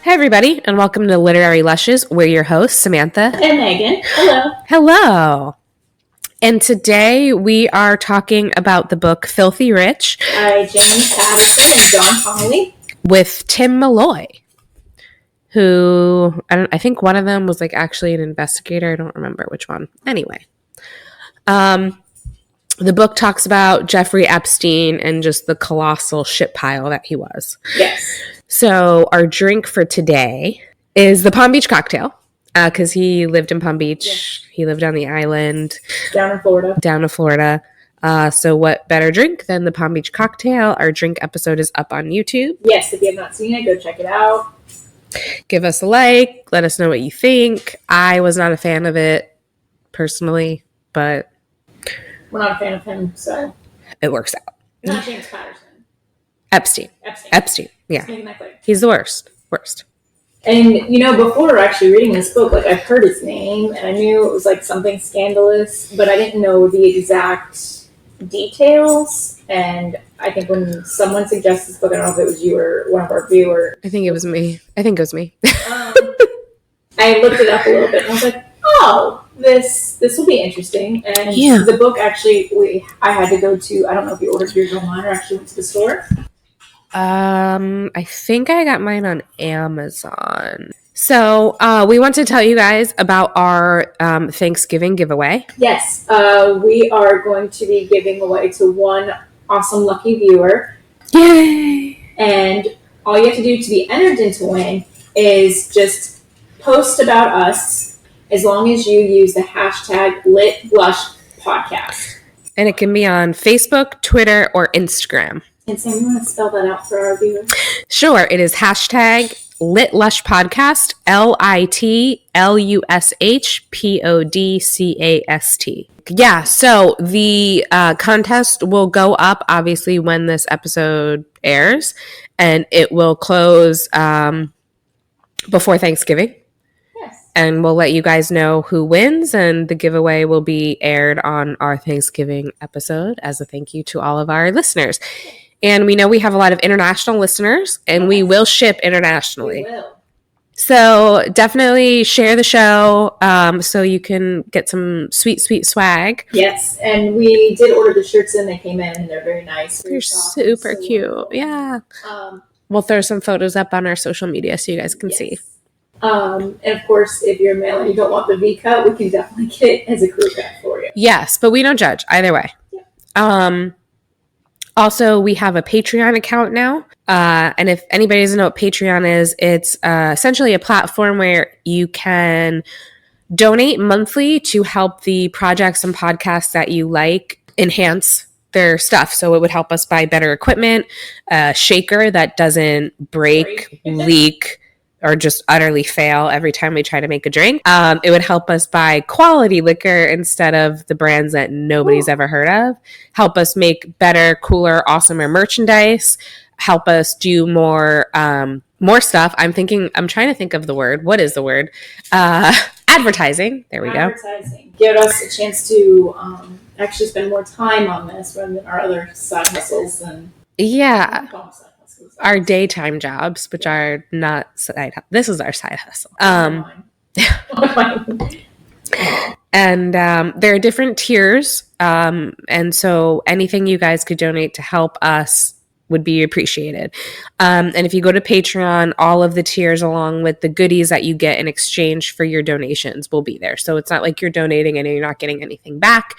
Hey everybody, and welcome to Literary Lushes. We're your hosts, Samantha and Megan. Hello. Hello. And today we are talking about the book Filthy Rich by James Patterson and John Connolly with Tim Malloy, who I think one of them was like actually an investigator. I don't remember which one. Anyway, the book talks about Jeffrey Epstein and just the colossal shit pile that he was. Yes. So our drink for today is the Palm Beach cocktail, because he lived in Palm Beach. Yes. He lived on the island. Down to Florida. So what better drink than the Palm Beach cocktail? Our drink episode is up on YouTube. Yes, if you have not seen it, go check it out. Give us a like. Let us know what you think. I was not a fan of it, personally, but... We're not a fan of him, so... It works out. Not James Patterson. Epstein. Yeah. Exactly. He's the worst. And, before actually reading this book, I've heard his name, and I knew it was, something scandalous, but I didn't know the exact details. And I think when someone suggests this book, I don't know if it was you or one of our viewers. I think it was me. I looked it up a little bit, and I was like, oh, this will be interesting. And the book, actually, I had to go to, I don't know if you ordered yours online or actually went to the store. I think I got mine on Amazon. So we want to tell you guys about our Thanksgiving giveaway. Yes, we are going to be giving away to one awesome lucky viewer. Yay! And all you have to do to be entered into win is just post about us as long as you use the hashtag #LitLushPodcast. And it can be on Facebook, Twitter, or Instagram. And Sam, you want to spell that out for our viewers? Sure. It is hashtag #LitLushPodcast, LitLushPodcast. Yeah, so the contest will go up, obviously, when this episode airs, and it will close before Thanksgiving. Yes. And we'll let you guys know who wins, and the giveaway will be aired on our Thanksgiving episode as a thank you to all of our listeners. And we know we have a lot of international listeners, and we will ship internationally. We will. So definitely share the show so you can get some sweet, sweet swag. Yes, and we did order the shirts in. They came in, and they're very nice. They're super cute. Yeah. We'll throw some photos up on our social media so you guys can see. And of course, if you're a male and you don't want the V cut, we can definitely get it as a crew cut for you. Yes, but we don't judge either way. Yeah. Also, we have a Patreon account now. And if anybody doesn't know what Patreon is, it's essentially a platform where you can donate monthly to help the projects and podcasts that you like enhance their stuff. So it would help us buy better equipment, a shaker that doesn't break, leak, or just utterly fail every time we try to make a drink. It would help us buy quality liquor instead of the brands that nobody's ever heard of. Help us make better, cooler, awesomer merchandise. Help us do more stuff. I'm trying to think of the word. What is the word? Advertising. There we go. Give us a chance to actually spend more time on this rather than our other side hustles. Our daytime jobs, which are not side hustle. This is our side hustle. And there are different tiers. And so anything you guys could donate to help us would be appreciated. And if you go to Patreon, all of the tiers along with the goodies that you get in exchange for your donations will be there. So it's not like you're donating and you're not getting anything back.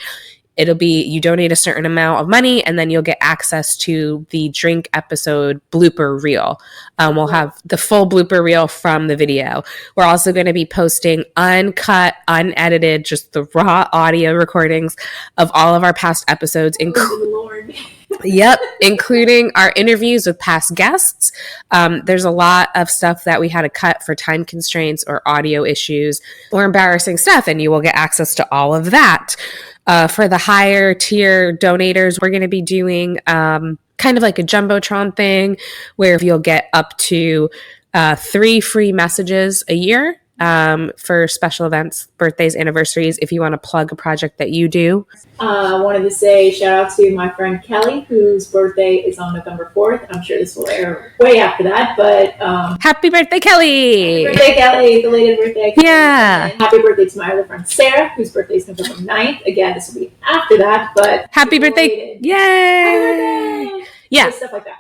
It'll be you donate a certain amount of money and then you'll get access to the drink episode blooper reel. We'll have the full blooper reel from the video. We're also going to be posting uncut, unedited, just the raw audio recordings of all of our past episodes. Including our interviews with past guests. There's a lot of stuff that we had to cut for time constraints or audio issues or embarrassing stuff, and you will get access to all of that. For the higher tier donators, we're going to be doing kind of like a Jumbotron thing where you'll get up to 3 free messages a year for special events, birthdays, anniversaries, if you want to plug a project that you do. I wanted to say shout out to my friend Kelly, whose birthday is on November 4th. I'm sure this will air way after that, but happy birthday, Kelly! Happy birthday, Kelly! Belated birthday. Yeah. And happy birthday to my other friend Sarah, whose birthday is November 9th. Again, this will be after that, but happy birthday! Yay! Happy birthday! Yeah. So stuff like that.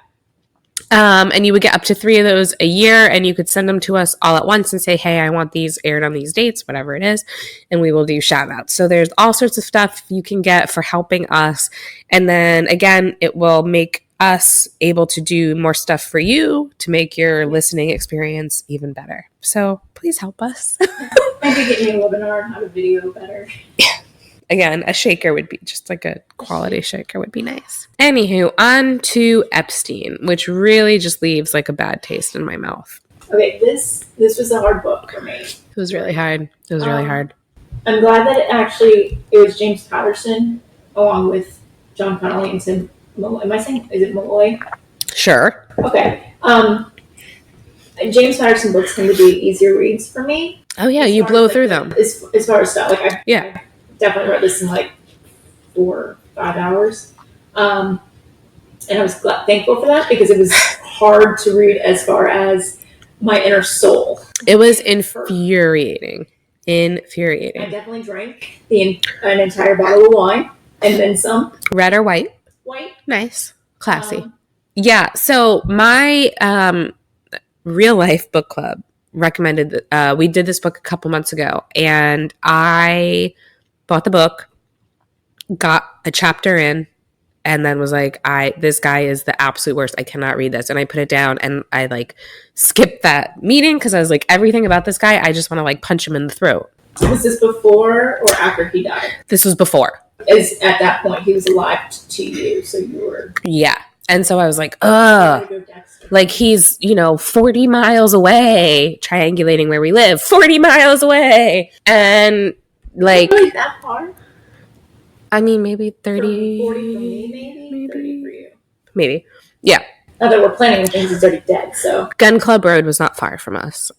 And you would get up to 3 of those a year, and you could send them to us all at once and say, hey, I want these aired on these dates, whatever it is, and we will do shout outs. So there's all sorts of stuff you can get for helping us. And then again, it will make us able to do more stuff for you to make your listening experience even better. So please help us. Maybe get me a webinar on how to video better. Again, a shaker would be just like a quality shaker would be nice. Anywho, on to Epstein, which really just leaves like a bad taste in my mouth. Okay, this was a hard book for me. It was really hard. It was really hard. I'm glad that it was James Patterson along with John Connolly and Tim. Am I saying, is it Malloy? Sure. Okay. James Patterson books tend to be easier reads for me. Oh yeah, you blow through them. As far as stuff, I yeah. Definitely read this in like 4 or 5 hours. And I was thankful for that because it was hard to read as far as my inner soul. It was infuriating. Infuriating. I definitely drank an entire bottle of wine and then some. Red or white? White. Nice. Classy. Yeah. So my real life book club recommended, we did this book a couple months ago, and I bought the book, got a chapter in, and then was like, this guy is the absolute worst. I cannot read this. And I put it down, and I like skipped that meeting because I was like, everything about this guy, I just want to like punch him in the throat. Was this before or after he died? This was before. At that point, he was alive to you, so you were... Yeah. And so I was like, like he's, 40 miles away, triangulating where we live, 40 miles away. And like... Really that far? I mean, maybe 30. 40 for me, maybe? 30 for you. Maybe. Yeah. Now that we're planning things, he's already dead, so... Gun Club Road was not far from us.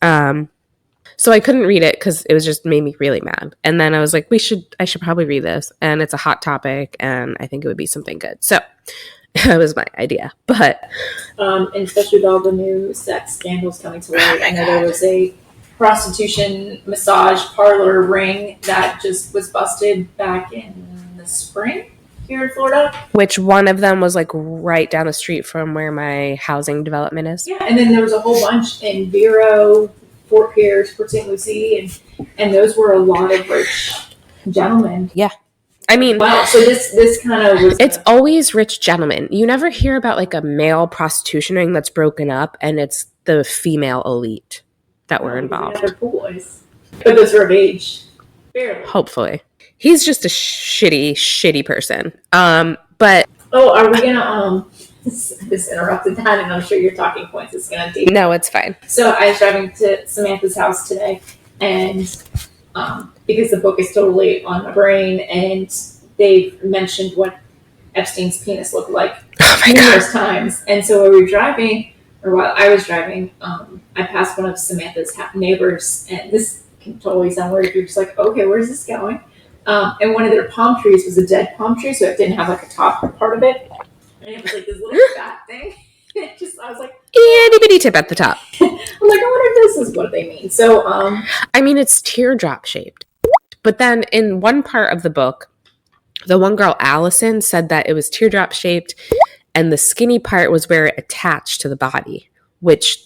So I couldn't read it because it was just made me really mad. And then I was like, I should probably read this. And it's a hot topic, and I think it would be something good. So that was my idea. But and especially with all the new sex scandals coming to light. I know there was a prostitution massage parlor ring that just was busted back in the spring here in Florida. Which one of them was like right down the street from where my housing development is. Yeah, and then there was a whole bunch in Vero, Fort Pierce, Port St. Lucie, and those were a lot of rich gentlemen. Yeah. I mean, wow. So this kind of was. It's always rich gentlemen. You never hear about like a male prostitution ring that's broken up, and it's the female elite that were involved. They're cool boys, but those are of age. Barely. Hopefully, he's just a shitty person. But are we gonna This interrupted that, and I'm sure your talking points is gonna deep. No, it's fine. So I was driving to Samantha's house today, and because the book is totally on my brain, and they've mentioned what Epstein's penis looked like numerous times. And so while we were driving, or while I was driving, I passed one of Samantha's neighbors, and this can totally sound weird if you're just like, okay, where's this going? And one of their palm trees was a dead palm tree, so it didn't have like a top part of it. And it was like this little fat thing. I was like, itty bitty tip at the top. I'm like, I wonder if this is what they mean. So, I mean, it's teardrop shaped. But then in one part of the book, the one girl, Allison, said that it was teardrop shaped, and the skinny part was where it attached to the body, which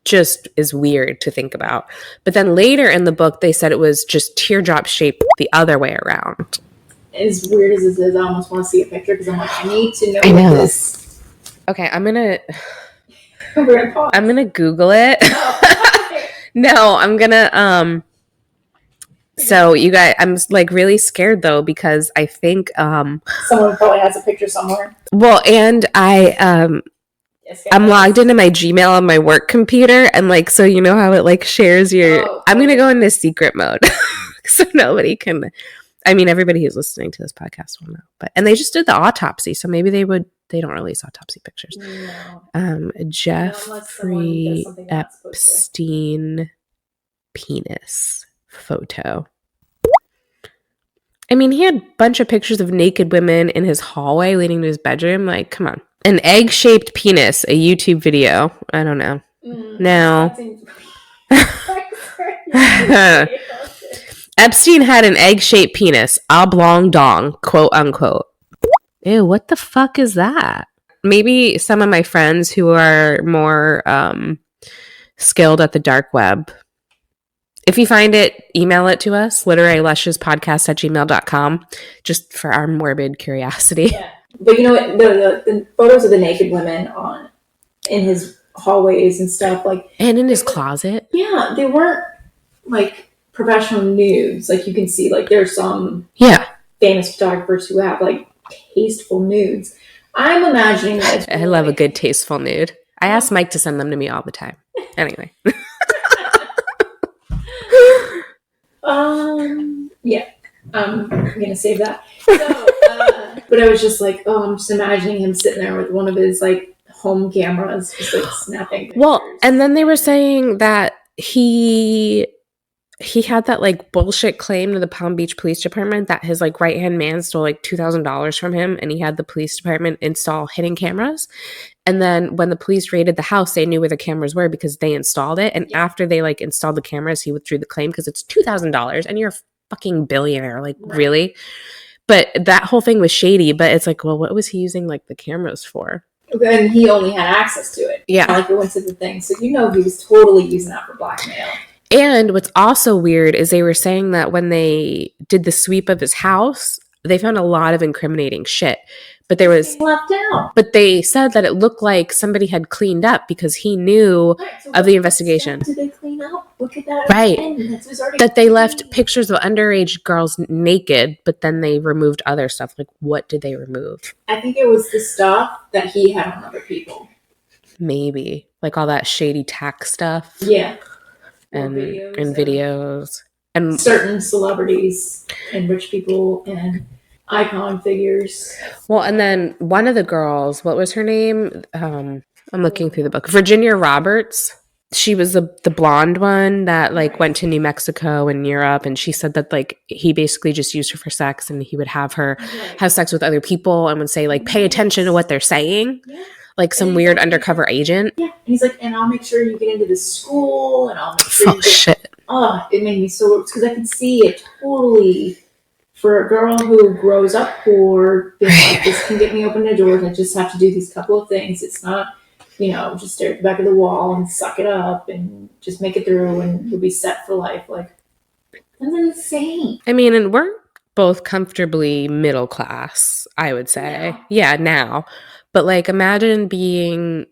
just is weird to think about. But then later in the book, they said it was just teardrop shaped the other way around. As weird as this is, I almost want to see a picture because I'm like, I need to know what this. Okay, I'm gonna pause. Google it. No, I'm gonna So you guys, I'm like really scared though because I think someone probably has a picture somewhere. Well, and I'm logged into my Gmail on my work computer, and like, so you know how it like shares your. I'm gonna go into secret mode so nobody can. I mean, everybody who's listening to this podcast will know, and they just did the autopsy, so maybe they don't release autopsy pictures. No. Jeffrey Epstein penis photo. I mean, he had a bunch of pictures of naked women in his hallway leading to his bedroom. Like, come on. An egg-shaped penis, a YouTube video. I don't know. No. Epstein had an egg-shaped penis, oblong dong, quote unquote. Ew, what the fuck is that? Maybe some of my friends who are more skilled at the dark web. If you find it, email it to us, literarylushespodcast@gmail.com, just for our morbid curiosity. Yeah. But you know what? The photos of the naked women in his hallways and stuff, like, and in his closet. Yeah, they weren't like professional nudes. Like, you can see, like, there's some famous photographers who have like tasteful nudes. I'm imagining that. I love a good tasteful nude. I ask Mike to send them to me all the time. Anyway. Yeah. I'm gonna save that. So, but I was just like, I'm just imagining him sitting there with one of his like home cameras, just like snapping pictures. Well, and then they were saying that he had that like bullshit claim to the Palm Beach Police Department that his like right hand man stole like $2,000 from him, and he had the police department install hidden cameras. And then when the police raided the house, they knew where the cameras were because they installed it. And after they like installed the cameras, he withdrew the claim because it's $2,000 and you're a fucking billionaire. Like, really? But that whole thing was shady. But it's like, well, what was he using like the cameras for? And he only had access to it. Yeah. Like, it went to the thing. So, he was totally using that for blackmail. And what's also weird is they were saying that when they did the sweep of his house, they found a lot of incriminating shit. But there was left out. But they said that it looked like somebody had cleaned up because he knew of the investigation. Did they clean up? Look at that. Right. That they left pictures of underage girls naked, but then they removed other stuff. Like, what did they remove? I think it was the stuff that he had on other people. Maybe. Like all that shady tax stuff. Yeah. And videos. And certain celebrities and rich people and icon figures. Well, and then one of the girls, what was her name? I'm looking through the book. Virginia Roberts. She was the blonde one that like went to New Mexico and Europe, and she said that like he basically just used her for sex, and he would have her have sex with other people and would say like, pay attention to what they're saying. Yeah. Like some weird undercover agent. Yeah. And he's like, and I'll make sure you get into this school, and I'll make sure shit. Oh, it made me so, because I could see it totally. For a girl who grows up poor, being like, this can get me open the doors, and I just have to do these couple of things. It's not, just stare at the back of the wall and suck it up and just make it through and you'll be set for life. Like, that's insane. I mean, and we're both comfortably middle class, I would say. Yeah, now. But like, imagine being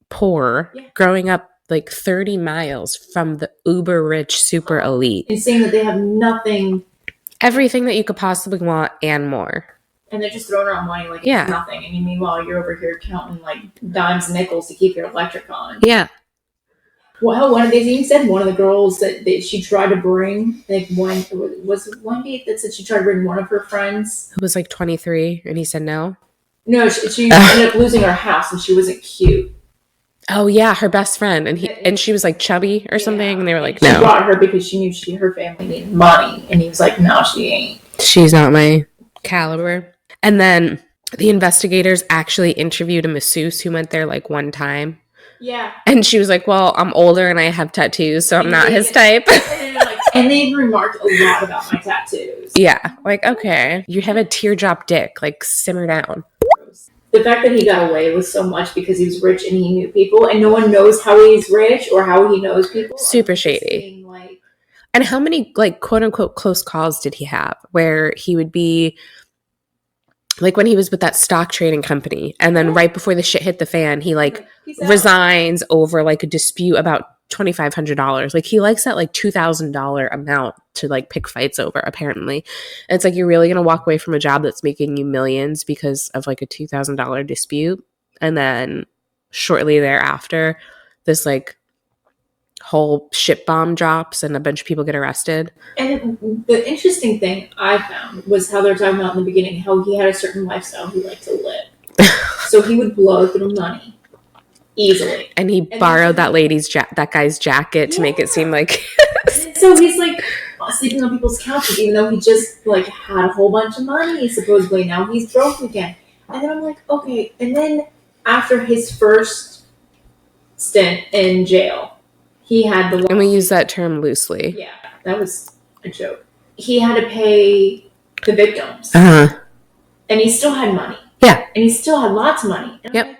poor, growing up like 30 miles from the uber rich, super elite. And seeing that they have nothing. Everything that you could possibly want and more. And they're just throwing around money like it's nothing. And meanwhile, you're over here counting like dimes and nickels to keep your electric on. Yeah. Well, one of these, you said one of the girls that she tried to bring, like was one date that said she tried to bring one of her friends. Who was like 23 and he said no? No, she ended up losing her house and she wasn't cute. Oh yeah, her best friend, and she was like chubby or something, and they were like, no. She brought her because she knew her family needed money, and he was like, no, she ain't. She's not my caliber. And then the investigators actually interviewed a masseuse who went there like one time. Yeah. And she was like, well, I'm older and I have tattoos, so I'm not his type. And they remarked a lot about my tattoos. Yeah, like, okay, you have a teardrop dick, like, simmer down. The fact that he got away with so much because he was rich and he knew people, and no one knows how he's rich or how he knows people. Super shady. And how many, like, quote unquote close calls did he have where he would be, like, when he was with that stock trading company, and then right before the shit hit the fan, he like resigns over like a dispute about $2,500. Like, he likes that like $2,000 amount to like pick fights over, apparently. And it's like, you're really gonna walk away from a job that's making you millions because of like a $2,000 dispute, and then shortly thereafter this like whole shit bomb drops and a bunch of people get arrested. And the interesting thing I found was how they're talking about in the beginning how he had a certain lifestyle he liked to live. So he would blow through money easily, and he borrowed that guy's jacket to make it seem like So he's like sleeping on people's couches, even though he just like had a whole bunch of money. Supposedly now he's broke again. And then I'm like, okay. And then after his first stint in jail, he had the. And we use that term loosely. Yeah, that was a joke. He had to pay the victims, and he still had money. Yeah, and he still had lots of money. And yep.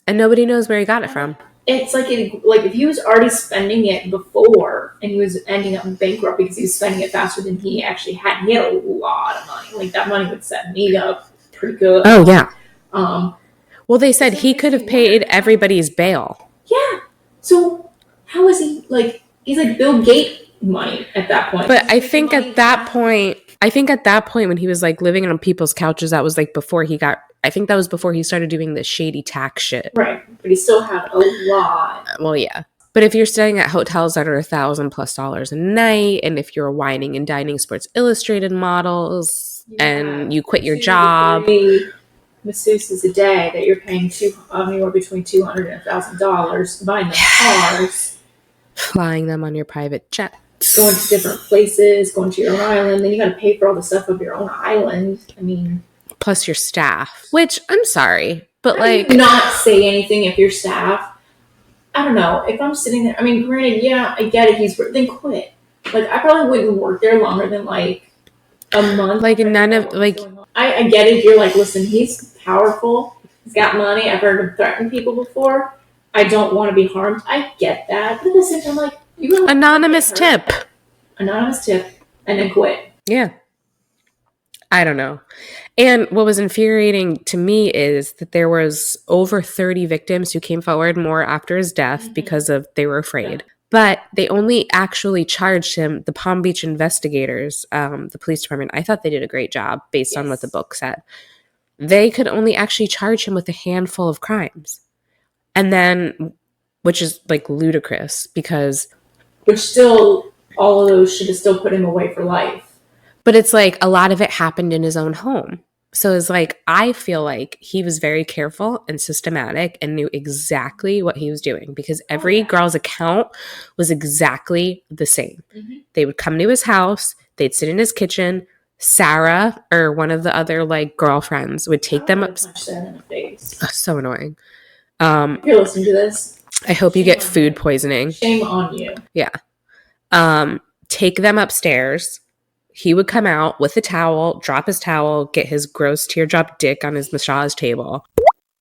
And nobody knows where he got it from. It's like if he was already spending it before and he was ending up bankrupt because he was spending it faster than he actually had. He had a lot of money. Like that money would set me up pretty good. Oh yeah. Well, they said he could have paid everybody's bail. Yeah. So how is he like? He's like Bill Gates money at that point. But I think at that point when he was like living on people's couches, that was like before he got. I think that was before he started doing this shady tax shit. Right. But he still had a lot. Well, yeah. But if you're staying at hotels that are $1,000+ a night, and if you're whining and dining Sports Illustrated models, and you quit your job, masseuses a day that you're paying anywhere between $200 and $1,000, buying them cars, flying them on your private jets, going to different places, going to your own island, then you got to pay for all the stuff of your own island. I mean, plus your staff, which I'm sorry, but like, not say anything if your staff. I don't know. If I'm sitting there, I mean, granted, yeah, I get it. Then quit. Like, I probably wouldn't work there longer than like a month. Like none of like. I get it. You're like, listen, he's powerful. He's got money. I've heard him threaten people before. I don't want to be harmed. I get that. But at the same time, like, you really anonymous tip, and then quit. Yeah. I don't know. And what was infuriating to me is that there was over 30 victims who came forward more after his death because of they were afraid. Yeah. But they only actually charged him, the Palm Beach investigators, the police department. I thought they did a great job based on what the book said. They could only actually charge him with a handful of crimes. And then, which is like ludicrous because... Which still, all of those should have still put him away for life. But it's like a lot of it happened in his own home. So it's like, I feel like he was very careful and systematic and knew exactly what he was doing because every girl's account was exactly the same. Mm-hmm. They would come to his house, they'd sit in his kitchen. Sarah or one of the other like girlfriends would take them up. Punch that in the face. Oh, so annoying. If you're listening to this, I hope you get food poisoning. Shame on you. Yeah. Take them upstairs. He would come out with a towel, drop his towel, get his gross teardrop dick on his massage table.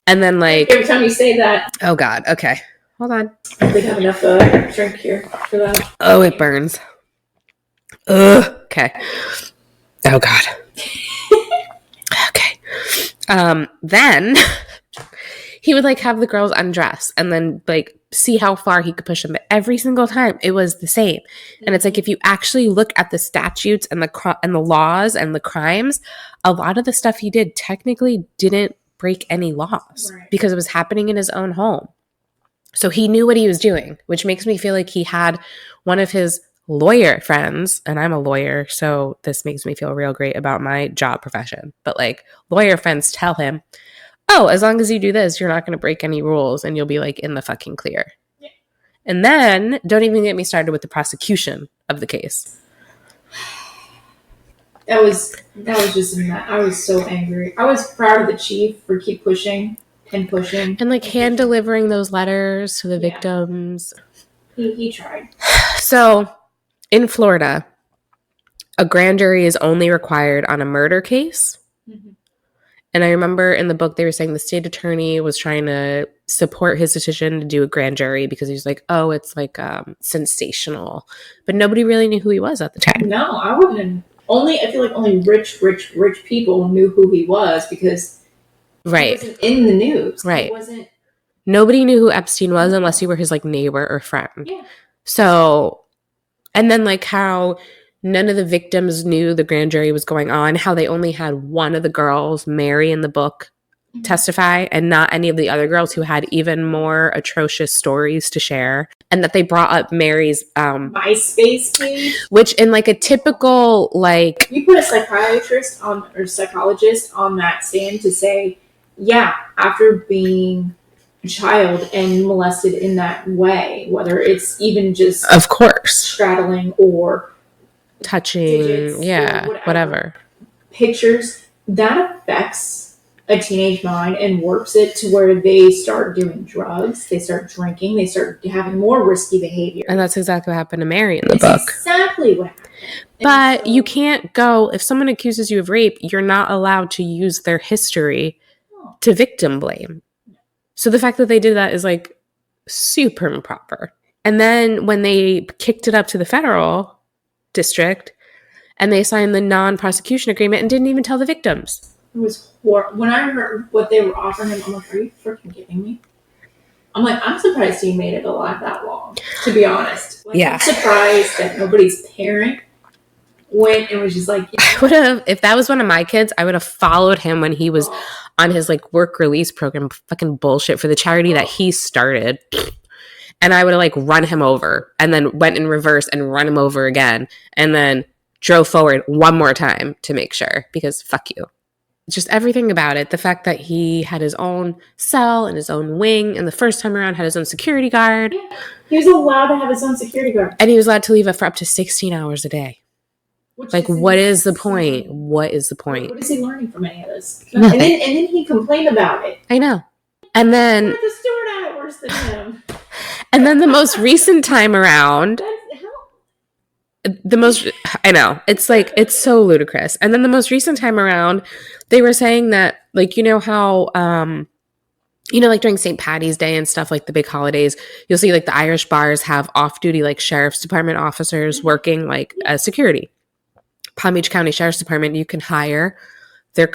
And then like... Every time you say that... Oh, God. Okay. Hold on. I think I have enough drink here for that. Oh, it burns. Ugh. Okay. Oh, God. Okay. Then he would like have the girls undress and then like see how far he could push them. But every single time it was the same. And it's like, if you actually look at the statutes and the laws and the crimes, a lot of the stuff he did technically didn't break any laws because it was happening in his own home. So he knew what he was doing, which makes me feel like he had one of his lawyer friends, and I'm a lawyer, so this makes me feel real great about my job profession. But like lawyer friends tell him, oh, as long as you do this, you're not going to break any rules and you'll be like in the fucking clear. Yeah. And then don't even get me started with the prosecution of the case. That was just, I was so angry. I was proud of the chief for keep pushing and pushing. And like hand delivering those letters to the victims. He tried. So in Florida, a grand jury is only required on a murder case. Mm-hmm. And I remember in the book, they were saying the state attorney was trying to support his decision to do a grand jury because he was like, oh, it's like sensational. But nobody really knew who he was at the time. No, I wouldn't. I feel like only rich people knew who he was because he wasn't in the news. Right. He wasn't. Nobody knew who Epstein was unless you were his like neighbor or friend. Yeah. So, and then like how none of the victims knew the grand jury was going on, how they only had one of the girls, Mary in the book, testify, and not any of the other girls who had even more atrocious stories to share. And that they brought up Mary's MySpace page, which in like a typical like you put a psychiatrist or psychologist on that stand to say, yeah, after being a child and molested in that way, whether it's even just of course straddling or touching, digits yeah, or whatever. Pictures, that affects a teenage mind and warps it to where they start doing drugs, they start drinking, they start having more risky behavior. And that's exactly what happened to Mary in the book. Exactly what happened. But you can't go, if someone accuses you of rape, you're not allowed to use their history to victim blame. So the fact that they did that is like super improper. And then when they kicked it up to the federal district and they signed the non-prosecution agreement and didn't even tell the victims. It was horrible. When I heard what they were offering him, I'm like, are you freaking kidding me? I'm like, I'm surprised he made it alive that long, to be honest. Like, yeah. I'm surprised that nobody's parent went and was just like, you know, I would have, if that was one of my kids, I would have followed him when he was on his like work release program, fucking bullshit for the charity that he started. And I would have like run him over and then went in reverse and run him over again. And then drove forward one more time to make sure, because fuck you. Just everything about it. The fact that he had his own cell and his own wing, and the first time around had his own security guard. Yeah. He was allowed to have his own security guard. And he was allowed to leave it for up to 16 hours a day. Like, what is the point? What is the point? What is he learning from any of this? Nothing. And then he complained about it. I know. And then the steward had it worse than him. And then the most recent time around, I know, it's like, it's so ludicrous. And then the most recent time around, they were saying that, like, you know how, like during St. Patty's Day and stuff, like the big holidays, you'll see like the Irish bars have off-duty like sheriff's department officers working like as security. Palm Beach County Sheriff's Department, you can hire their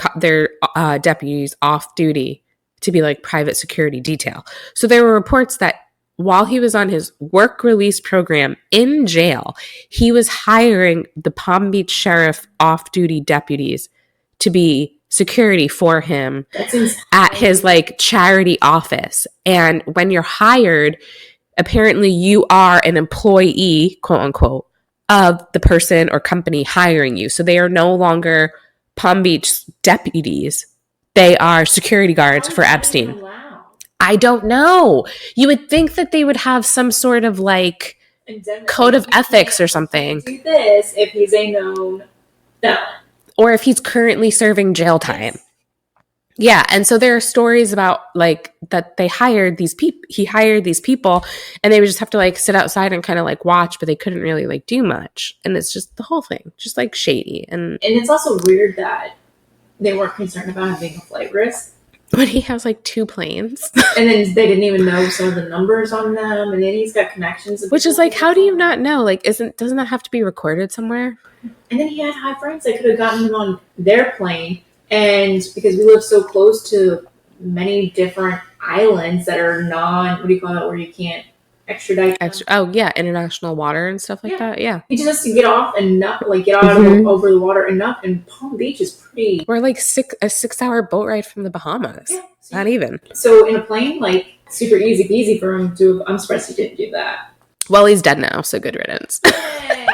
deputies off-duty to be like private security detail. So there were reports that while he was on his work release program in jail, he was hiring the Palm Beach Sheriff off-duty deputies to be security for him at his like charity office. And when you're hired, apparently you are an employee, quote unquote, of the person or company hiring you. So they are no longer Palm Beach deputies. They are security guards for Epstein. I don't know. You would think that they would have some sort of like code of ethics or something. Do this if he's a known felon. Or if he's currently serving jail time. Yes. Yeah. And so there are stories about like that they hired these people. He hired these people and they would just have to like sit outside and kind of like watch, but they couldn't really like do much. And it's just the whole thing, just like shady. And it's also weird that they weren't concerned about him being a flight risk. When he has like 2 planes. And then they didn't even know some of the numbers on them. And then he's got connections. Which is like, how do you not know? Like, doesn't that have to be recorded somewhere? And then he had high friends that could have gotten him on their plane. And because we live so close to many different islands that are what do you call it, where you can't extradite them. Oh, yeah, international water and stuff like that, yeah. He just has to get off and get out over the water enough. And Palm Beach is pretty... We're like a 6-hour boat ride from the Bahamas. Yeah, not even. So in a plane, like, super easy peasy for him to... I'm surprised he didn't do that. Well, he's dead now, so good riddance. Hey,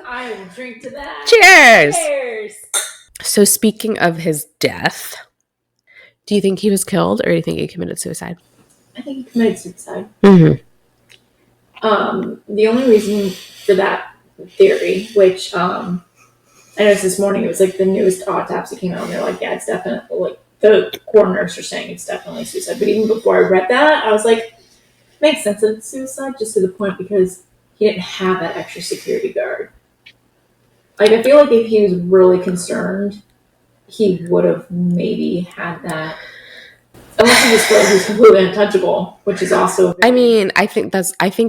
I will drink to that. Cheers! Cheers! So speaking of his death, do you think he was killed or do you think he committed suicide? I think he committed suicide. Mm-hmm. The only reason for that theory, which I noticed this morning, it was like the newest autopsy came out and they're like, yeah, it's definitely, like, the coroners are saying it's definitely suicide. But even before I read that, I was like, makes sense that it's suicide, just to the point because he didn't have that extra security guard. Like, I feel like if he was really concerned, he would have maybe had that. Unless he just felt he was completely untouchable, which is also... I mean, I think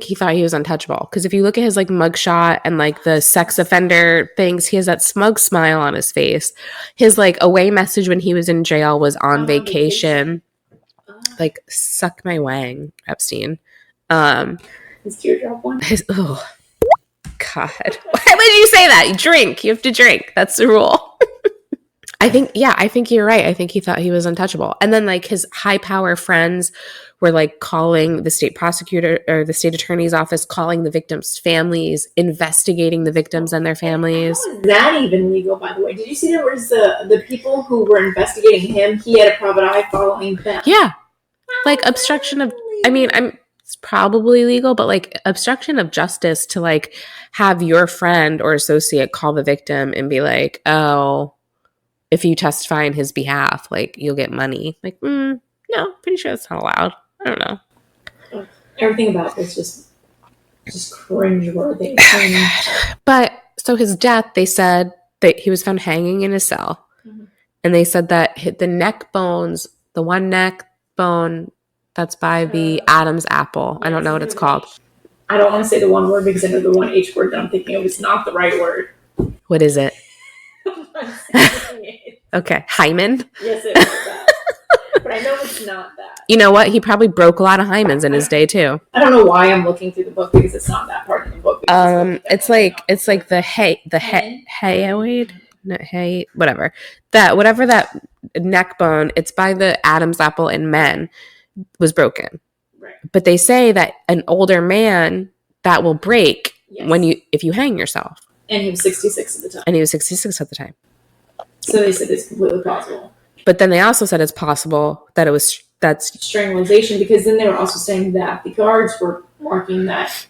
he thought he was untouchable. Because if you look at his, like, mugshot and, like, the sex offender things, he has that smug smile on his face. His, like, away message when he was in jail was on vacation. Like, suck my wang, Epstein. His teardrop one? Oh, God. Why would you say that? You drink. You have to drink. That's the rule. I think you're right. I think he thought he was untouchable. And then like his high power friends were like calling the state prosecutor or the state attorney's office, calling the victims' families, investigating the victims and their families. How is that even legal, by the way? Did you see there was the people who were investigating him? He had a private eye following them. Yeah. Like obstruction of, I mean, I'm it's probably legal, but like obstruction of justice to like have your friend or associate call the victim and be like, oh, if you testify in his behalf, like you'll get money. Like, no, pretty sure that's not allowed. I don't know. Everything about this just cringeworthy. But so his death, they said that he was found hanging in his cell. Mm-hmm. And they said that the neck bones, the one neck bone that's by the Adam's apple. I don't know what it's called. I don't want to say the one word because I know the one H word that I'm thinking of is not the right word. What is it? Okay, hymen. Yes, it was that. But I know it's not that. You know what? He probably broke a lot of hymens in his day too. I don't know why I'm looking through the book because it's not that part of the book. It's like the hayoid, whatever that neck bone. It's by the Adam's apple in men was broken. Right. But they say that an older man that will break if you hang yourself. And he was 66 at the time. So they said it's completely possible. But then they also said it's possible that that's strangulation, because then they were also saying that the guards were marking that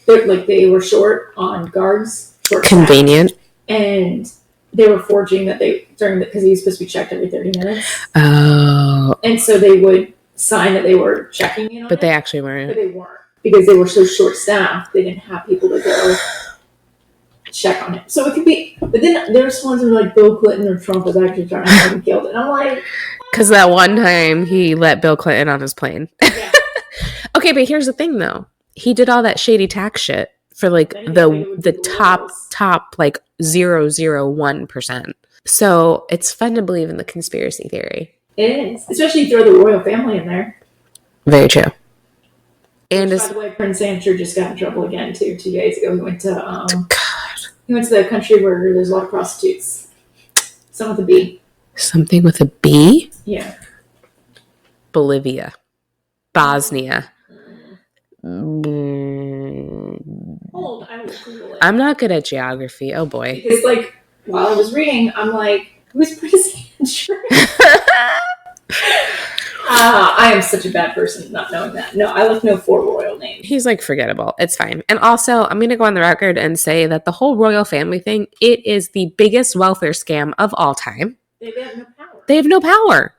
they were short on guards. Convenient. And they were forging that because he was supposed to be checked every 30 minutes. Oh. And so they would sign that they were checking But they actually weren't. But they weren't. Because they were so short-staffed, they didn't have people to go check on it. So it could be, but then there's ones who are like Bill Clinton or Trump was actually trying to have him killed. And I'm like, because that one time he let Bill Clinton on his plane. Yeah. Okay, but here's the thing though. He did all that shady tax shit for like the top like 0.001%. So it's fun to believe in the conspiracy theory. It is, especially if you throw the royal family in there. Very true. And by the way, Prince Andrew just got in trouble again too. 2 days ago, he went to the country where there's a lot of prostitutes. Something with a B. Something with a B? Yeah. Bolivia. Bosnia. Hold, I will Google it. I'm not good at geography. Oh boy. Because while I was reading, I'm like, who's Prince Andrew? I am such a bad person not knowing that. No, I know 4 royal names. He's forgettable. It's fine. And also, I'm going to go on the record and say that the whole royal family thing, it is the biggest welfare scam of all time. They have no power. They have no power.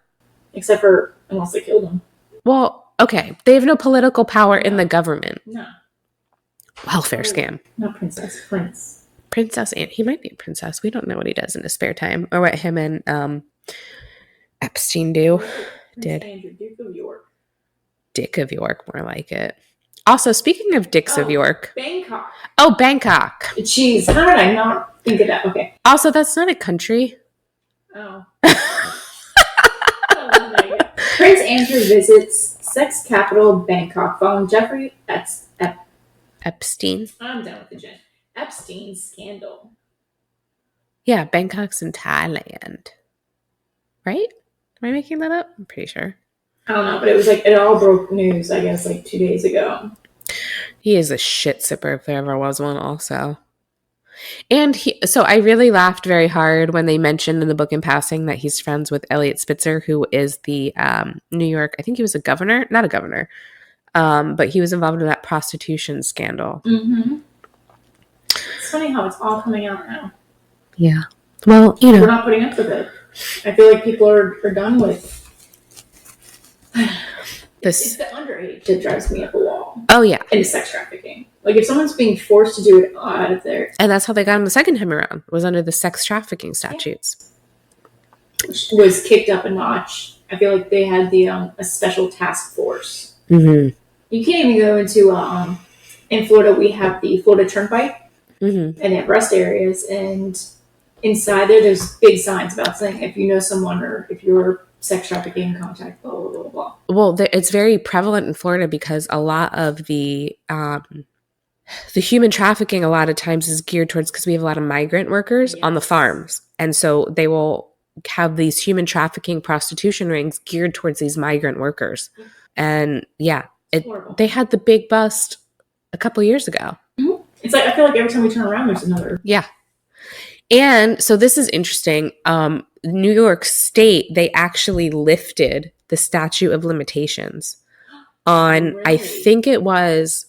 Except for, unless they killed them. Well, okay. They have no political power in the government. No. Welfare scam. Not princess, prince. Princess, and he might be a princess. We don't know what he does in his spare time or what him and Epstein do. Andrew, Duke of York. Dick of York, more like it. Also, speaking of Dicks of York. Bangkok. Oh, Bangkok. Jeez, how did I not think of that? Okay. Also, that's not a country. Oh. Prince Andrew visits sex capital Bangkok following Jeffrey Epstein. I'm done with the Jen. Epstein scandal. Yeah, Bangkok's in Thailand. Right? Am I making that up? I'm pretty sure. I don't know, but it was it all broke news, I guess, 2 days ago. He is a shit sipper if there ever was one also. And so I really laughed very hard when they mentioned in the book in passing that he's friends with Elliot Spitzer, who is the New York, I think he was a governor, not a governor, but he was involved in that prostitution scandal. Mm-hmm. It's funny how it's all coming out now. Yeah. Well, we're not putting up with it. I feel like people are done with this. It's the underage that drives me up a wall. Oh, yeah. And sex trafficking. If someone's being forced to do it out of there. And that's how they got him the second time around, was under the sex trafficking statutes. Which was kicked up a notch. I feel like they had a special task force. Mm-hmm. You can't even go into, in Florida, we have the Florida Turnpike. Mm-hmm. And they have rest areas, and inside there's big signs about saying if you know someone or if you're sex trafficking contact, blah, blah, blah, blah. Well, it's very prevalent in Florida because a lot of the human trafficking a lot of times is geared towards, because we have a lot of migrant workers on the farms. And so they will have these human trafficking prostitution rings geared towards these migrant workers. And yeah, they had the big bust a couple years ago. Mm-hmm. It's I feel like every time we turn around, there's another. Yeah. And so this is interesting. New York State, they actually lifted the statute of limitations on, Really? I think it was,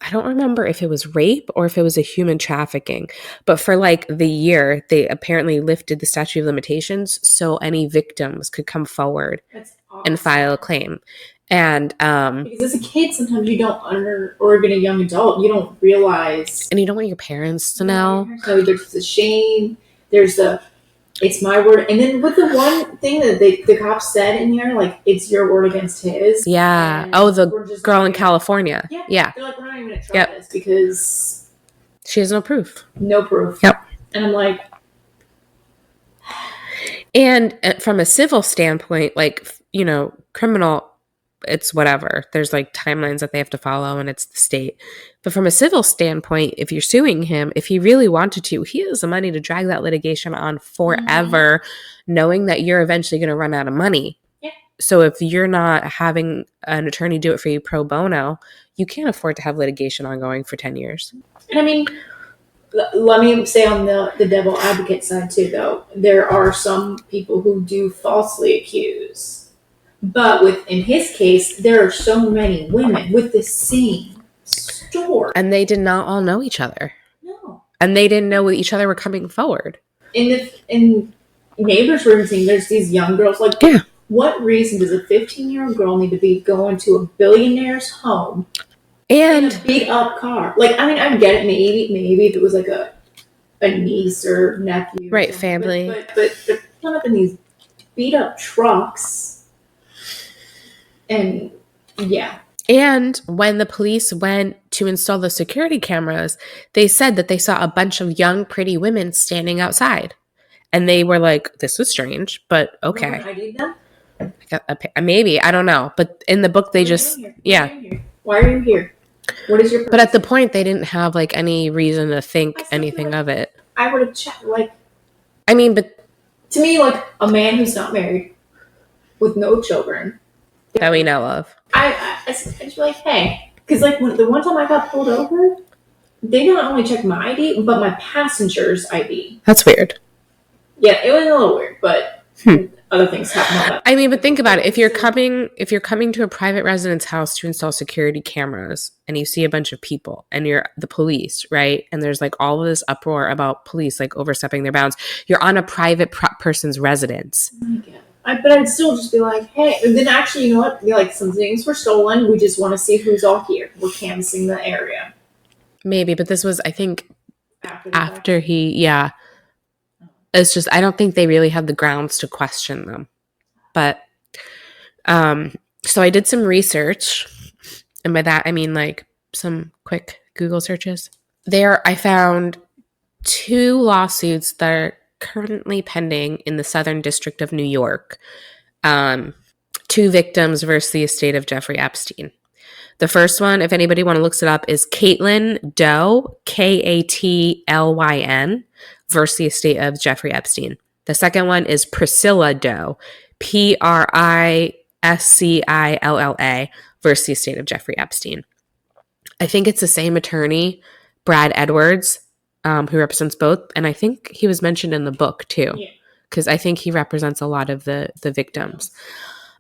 I don't remember if it was rape or if it was a human trafficking, but for like the year, they apparently lifted the statute of limitations so any victims could come forward and file a claim. And because as a kid, sometimes you don't or even a young adult, you don't realize, and you don't want your parents to know. So there's the shame, there's the it's my word, and then with the one thing that the cops said in here, like it's your word against his. Yeah. Oh, the girl in California. Yeah. They're like, we're not even gonna try this because she has no proof. No proof. Yep. And I'm like, and from a civil standpoint, like, you know, criminal, it's whatever. There's like timelines that they have to follow and it's the state. But from a civil standpoint, if you're suing him, if he really wanted to, he has the money to drag that litigation on forever, knowing that you're eventually going to run out of money. Yeah. So if you're not having an attorney do it for you pro bono, you can't afford to have litigation ongoing for 10 years. And I mean, let me say on the devil advocate side too, though, there are some people who do falsely accuse. But in his case, there are so many women with the same story. And they did not all know each other. No. And they didn't know each other were coming forward. In neighbors were saying there's these young girls. Like, yeah. What reason does a 15-year-old girl need to be going to a billionaire's home and in a beat up car? Like, I mean, I get it. Maybe if it was like a niece or nephew. Right, family. But they're coming up in these beat up trucks. And yeah. And when the police went to install the security cameras, they said that they saw a bunch of young, pretty women standing outside. And they were like, this was strange, but okay. I need them? Maybe, I don't know. But in the book, they just, yeah. Why are you here? What is your purpose? But at the point, they didn't have like any reason to think anything of it. I would have checked, like. I mean, but. To me, like, a man who's not married with no children. That we know of. I just be like, hey. Because, like, the one time I got pulled over, they not only checked my ID, but my passenger's ID. That's weird. Yeah, it was a little weird, but other things happen. I mean, but think about it. If you're coming to a private residence house to install security cameras and you see a bunch of people and you're the police, right? And there's like all of this uproar about police like overstepping their bounds. You're on a private person's residence. But I'd still just be like, hey, and then actually, you know what? Like, some things were stolen. We just want to see who's all here. We're canvassing the area. Maybe, but this was, I think, after he, yeah. It's just, I don't think they really had the grounds to question them. But, so I did some research. And by that, I mean, like, some quick Google searches. There, I found 2 lawsuits that are currently pending in the Southern District of New York. 2 victims versus the estate of Jeffrey Epstein. The first one, if anybody want to look it up, is Caitlin Doe, Katlyn, versus the estate of Jeffrey Epstein. The second one is Priscilla Doe, Priscilla, versus the estate of Jeffrey Epstein. I think it's the same attorney, Brad Edwards, who represents both. And I think he was mentioned in the book too, because I think he represents a lot of the victims.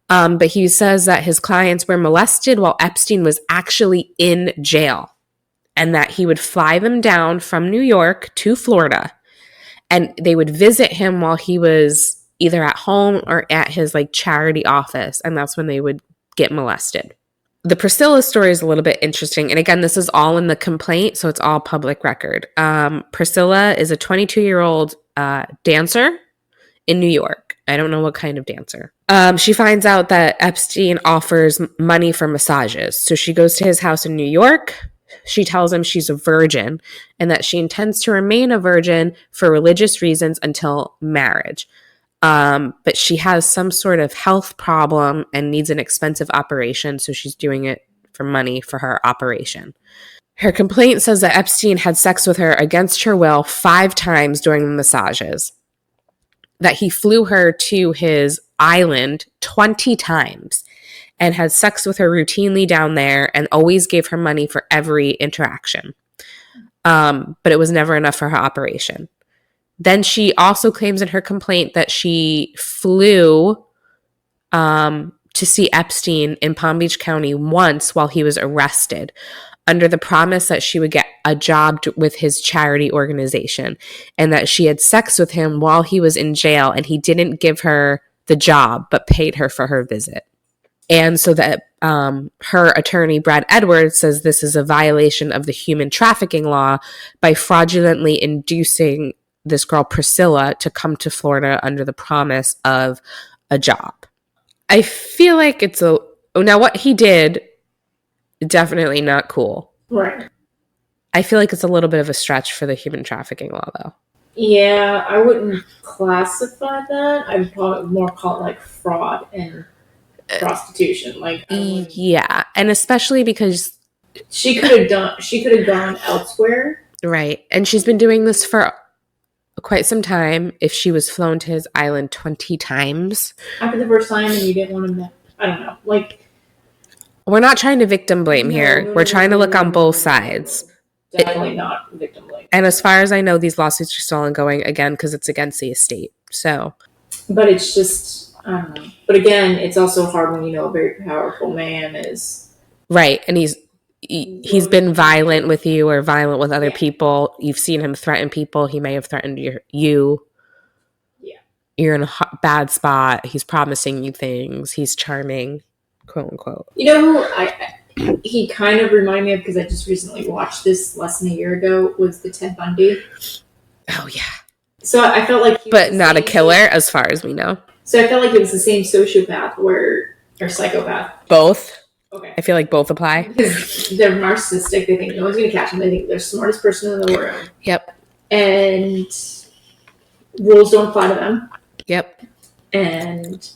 But he says that his clients were molested while Epstein was actually in jail and that he would fly them down from New York to Florida and they would visit him while he was either at home or at his like charity office. And that's when they would get molested. The Priscilla story is a little bit interesting. And again, this is all in the complaint, so it's all public record. Priscilla is a 22-year-old dancer in New York. I don't know what kind of dancer. She finds out that Epstein offers money for massages. So she goes to his house in New York. She tells him she's a virgin and that she intends to remain a virgin for religious reasons until marriage. But she has some sort of health problem and needs an expensive operation, so she's doing it for money for her operation. Her complaint says that Epstein had sex with her against her will 5 times during the massages, that he flew her to his island 20 times and had sex with her routinely down there and always gave her money for every interaction. But it was never enough for her operation. Then she also claims in her complaint that she flew to to see Epstein in Palm Beach County once while he was arrested, under the promise that she would get a job with his charity organization, and that she had sex with him while he was in jail, and he didn't give her the job but paid her for her visit. And so that her attorney, Brad Edwards, says this is a violation of the human trafficking law by fraudulently inducing this girl, Priscilla, to come to Florida under the promise of a job. I feel like it's now what he did, definitely not cool. Right. I feel like it's a little bit of a stretch for the human trafficking law, though. Yeah, I wouldn't classify that. I'd probably more call it like fraud and prostitution. Like, yeah, and especially because she could have gone elsewhere. Right. And she's been doing this for quite some time. If she was flown to his island 20 times. After the first time and you didn't want him to, I don't know. Like, we're not trying to victim blame here. We're trying to look on both sides. Definitely not victim blame. And as far as I know, these lawsuits are still ongoing, again, because it's against the estate. So. But it's just, I don't know. But again, it's also hard when you know a very powerful man is. Right. And he's been violent with you or violent with other people. You've seen him threaten people. He may have threatened you. Yeah. You're in a bad spot. He's promising you things. He's charming, quote unquote. You know who he kind of reminded me of, because I just recently watched this less than a year ago, was the Ted Bundy. Oh, yeah. So I felt like but not a killer, as far as we know. So I felt like it was the same sociopath or psychopath. Both? Okay. I feel like both apply. Because they're narcissistic. They think no one's going to catch them. They think they're the smartest person in the room. Yep. And rules don't apply to them. Yep. And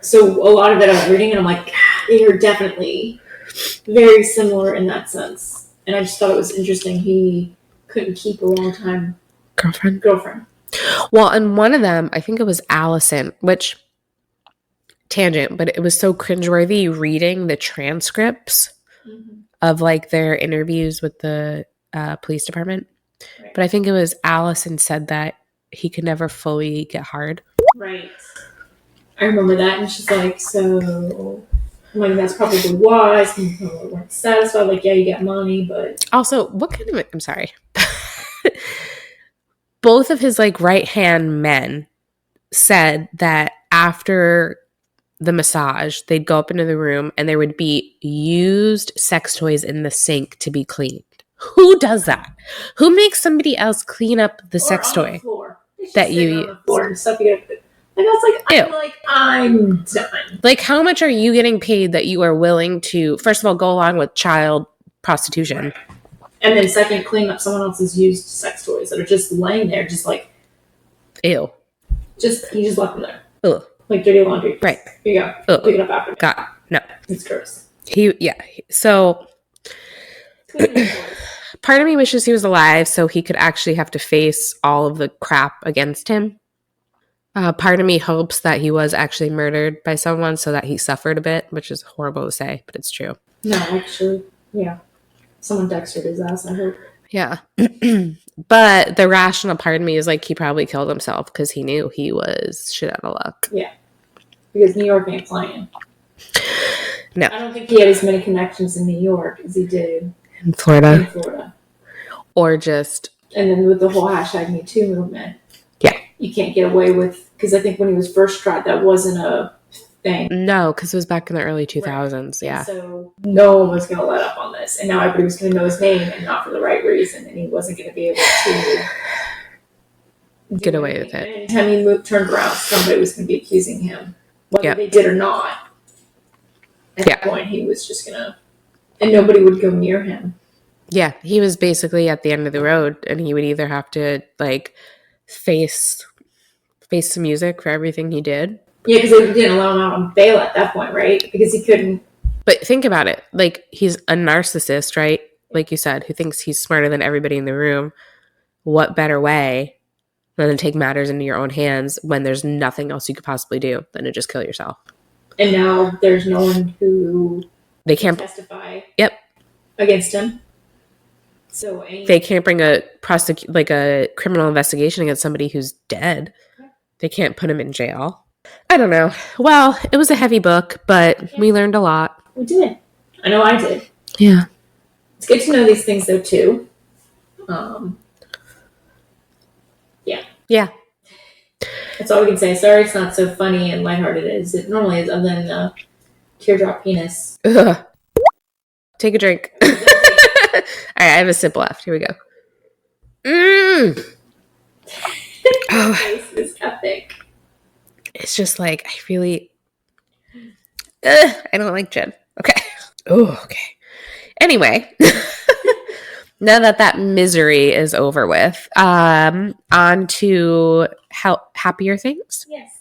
so a lot of it I was reading and I'm like, they are definitely very similar in that sense. And I just thought it was interesting. He couldn't keep a long-time girlfriend. Well, and one of them, I think it was Allison, which, tangent, but it was so cringeworthy reading the transcripts of like their interviews with the police department. Right. But I think it was Allison said that he could never fully get hard. Right. I remember that, and she's like, so, like, that's probably why some people weren't satisfied. Like, yeah, you got money, but also, what kind of? I'm sorry. Both of his like right hand men said that after the massage, they'd go up into the room and there would be used sex toys in the sink to be cleaned. Who does that? Who makes somebody else clean up the sex toy that you use? And stuff you get. Like, I was like, I'm done. Like, how much are you getting paid that you are willing to, first of all, go along with child prostitution? Right. And then second, clean up someone else's used sex toys that are just laying there, just like, ew. You just left them there. Ugh. Like dirty laundry. Right. Here you go. Ugh. Pick it up after me. God, no. It's gross. So part of me wishes he was alive so he could actually have to face all of the crap against him. Part of me hopes that he was actually murdered by someone so that he suffered a bit, which is horrible to say, but it's true. No, actually, yeah. Someone dextered his ass, I hope. Yeah. But the rational part of me is like he probably killed himself because he knew he was shit out of luck. Yeah. Because New York ain't playing. No. I don't think he had as many connections in New York as he did in Florida. Or just... And then with the whole #MeToo movement. Yeah. You can't get away with... Because I think when he was first tried, that wasn't a thing. No, because it was back in the early 2000s, right. Yeah. And so no one was going to let up on this. And now everybody was going to know his name and not for the right reason. And he wasn't going to be able to... get away with it. Anytime he turned around, somebody was going to be accusing him. Whether they did or not. At that point, he was just going to... And nobody would go near him. Yeah, he was basically at the end of the road, and he would either have to, like, face some music for everything he did. Yeah, because they didn't allow him out on bail at that point, right? Because he couldn't... But think about it. Like, he's a narcissist, right? Like you said, who thinks he's smarter than everybody in the room. What better way than to take matters into your own hands when there's nothing else you could possibly do than to just kill yourself? And now there's no one who... They can't testify against him. So they can't bring a criminal investigation against somebody who's dead. They can't put him in jail. I don't know. Well, it was a heavy book, but we learned a lot. We did. I know I did. Yeah. It's good to know these things, though, too. Yeah. That's all we can say. Sorry it's not so funny and lighthearted as it normally is, other than teardrop penis. Ugh. Take a drink. All right, I have a sip left. Here we go. Oh. This is epic. It's just like, I don't like gin. Okay. Oh, okay. Anyway, now that misery is over with, on to happier things. Yes.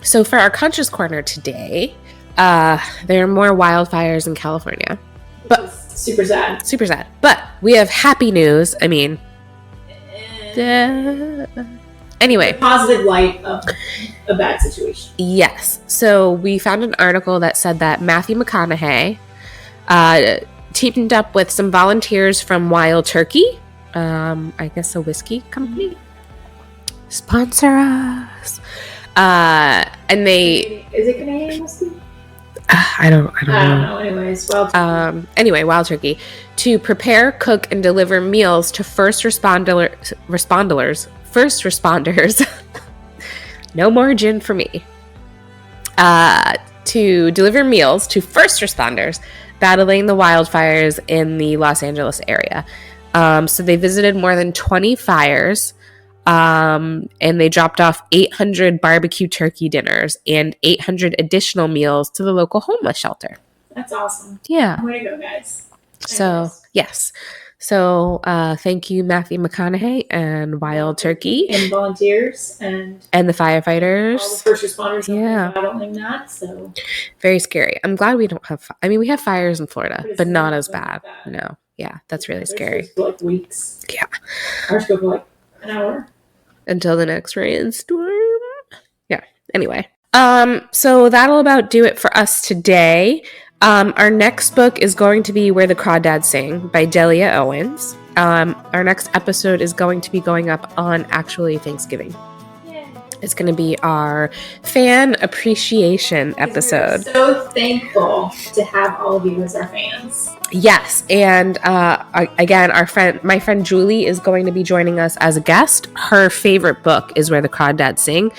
So for our Conscious Corner today, there are more wildfires in California. But super sad. Super sad. But we have happy news. I mean, anyway. Positive light of a bad situation. Yes. So we found an article that said that Matthew McConaughey teamed up with some volunteers from Wild Turkey, I guess a whiskey company. Sponsor us. And they... Is it Canadian whiskey? I don't know. Anyways, Wild Turkey, to prepare, cook, and deliver meals to first responders. No more gin for me. To deliver meals to first responders battling the wildfires in the Los Angeles area. So they visited more than 20 fires. And they dropped off 800 barbecue turkey dinners and 800 additional meals to the local homeless shelter. That's awesome. Yeah. Way to go, guys. So, yes. So, thank you, Matthew McConaughey and Wild Turkey. And volunteers and the firefighters. All the first responders battling that, so. Very scary. I'm glad we don't have... we have fires in Florida, but not as bad. No. Yeah, that's really scary. For like weeks. Yeah. Ours go for like an hour. Until the next rainstorm. Yeah. Anyway. So that'll about do it for us today. Our next book is going to be Where the Crawdads Sing by Delia Owens. Our next episode is going to be going up on actually Thanksgiving. Yeah. It's going to be our fan appreciation episode. We're so thankful to have all of you as our fans. Yes, and again, my friend Julie is going to be joining us as a guest. Her favorite book is Where the Crawdads Sing,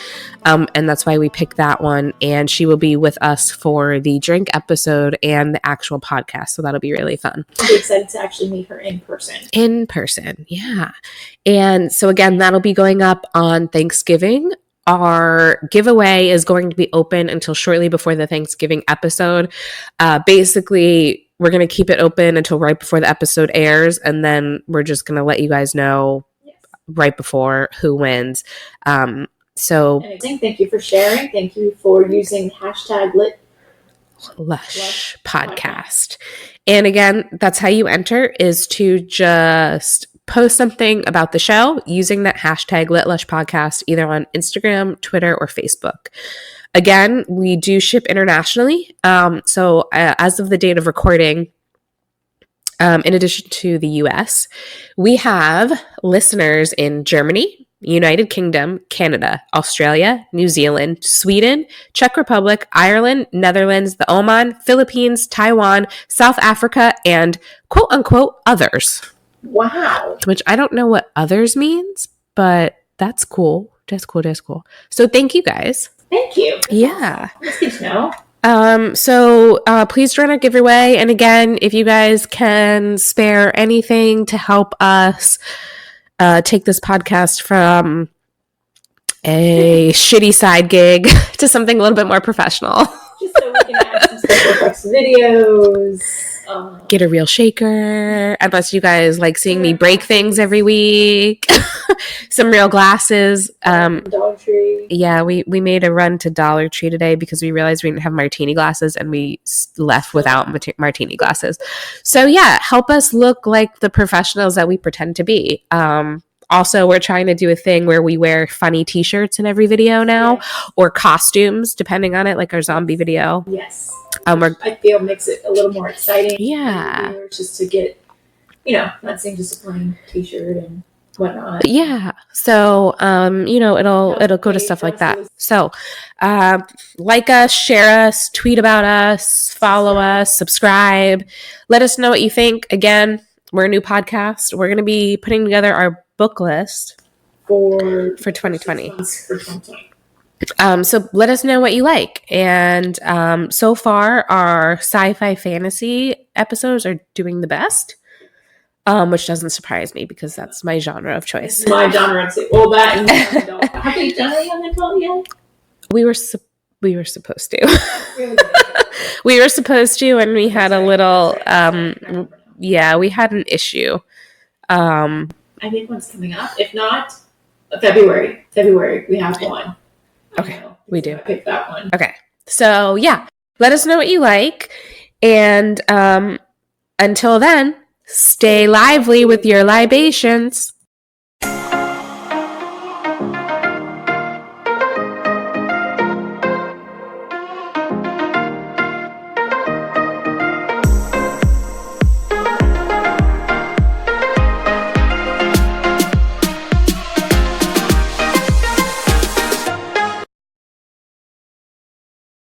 and that's why we picked that one. And she will be with us for the drink episode and the actual podcast, so that'll be really fun. I'm excited to actually meet her in person. In person, yeah. And so again, that'll be going up on Thanksgiving. Our giveaway is going to be open until shortly before the Thanksgiving episode. Basically, we're going to keep it open until right before the episode airs, and then we're just going to let you guys know right before who wins. So thank you for sharing. Thank you for using hashtag Lush podcast. And again, that's how you enter, is to just post something about the show using that hashtag Lush podcast, either on Instagram, Twitter, or Facebook. Again, we do ship internationally. So as of the date of recording, in addition to the US, we have listeners in Germany, United Kingdom, Canada, Australia, New Zealand, Sweden, Czech Republic, Ireland, Netherlands, the Oman, Philippines, Taiwan, South Africa, and quote unquote others. Wow. Which I don't know what others means, but that's cool. That's cool. So thank you guys. Thank you. Yeah. That's good to know. So please join our giveaway. And again, if you guys can spare anything to help us take this podcast from a shitty side gig to something a little bit more professional. Just so we can add some special effects videos. Get a real shaker, unless you guys like seeing me break things every week. Some real glasses. Dollar Tree. Yeah, we made a run to Dollar Tree today because we realized we didn't have martini glasses, and we left without martini glasses. So yeah, help us look like the professionals that we pretend to be. Also, we're trying to do a thing where we wear funny t-shirts in every video now, or costumes, depending on it, like our zombie video. Yes. I feel makes it a little more exciting. Yeah. Just to get, not seeing just a plain t-shirt and whatnot. But yeah, so it'll go to stuff like that. So like us, share us, tweet about us, follow us, subscribe. Let us know what you think. Again, we're a new podcast. We're going to be putting together our book list for 2020. For 2020. So let us know what you like. And so far, our sci-fi fantasy episodes are doing the best. Which doesn't surprise me because that's my genre of choice. It's my genre too. Well, that and young adult. Have they done a young adult yet? We were supposed to. We were supposed to, and we had a little. Yeah, we had an issue. I think one's coming up. If not, February. February we have one. Okay, we do. Pick that one. Okay, so yeah, let us know what you like, and until then. Stay lively with your libations.